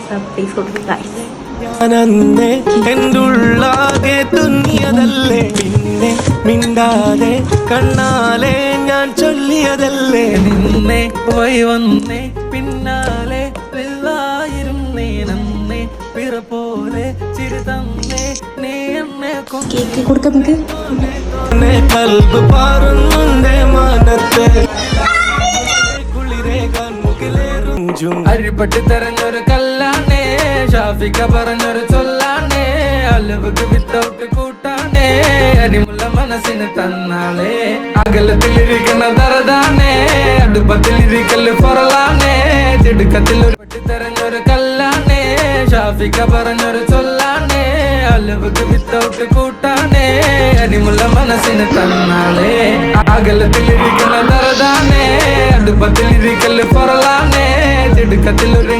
Surprise കൊടുക്കും. ഞാനന്നേ എന്തുള്ളാകെ തുന്നിയതല്ലേ, പിന്നെ മിണ്ടാതെ കണ്ണാലെ ഞാൻ ചൊല്ലിയതല്ലേ. നിന്നെ പോയി വന്നേ പിന്നാലെ വെള്ളായിരുന്നേ, നന്നേ പിറ പോലെ ചിരി തന്നേ നീ എന്നെ കേക്ക് കൊടുക്കാം നമുക്ക്. കൽബ് പാറുന്നുണ്ടേ മാനത്തെ കുളിരേ കൺമുകിലേറും അരിപ്പട്ടി തെരഞ്ഞൊരു കല്ലാണേ, ഷാഫിക്ക പറഞ്ഞൊരു ചൊല്ലാണേ, അലവുക്ക് വിത്തൗട്ട് കൂട്ടാണേ, അരിമുള്ള മനസ്സിന് തന്നാളേ, അകലത്തിലിരിക്കണ ദറദാണേ, അടുപ്പത്തിലിരിക്കല് പൊറലാണേ, തിടുക്കത്തിൽ ഒരു പട്ടി തെരഞ്ഞൊരു കല്ലാണേ, ഷാഫിക്ക പറഞ്ഞൊരു ചൊല്ലാണേ, അലവുക്ക് വിത്തൗട്ട് കൂട്ടാണേ, അരിമുള്ള മനസ്സിന് തന്നാളേ, അകലത്തിലിരിക്കണ ദറദാണേ, അടുപ്പത്തിലിരിക്കല് പൊറലാണേ, തിടുക്കത്തിൽ ഒരു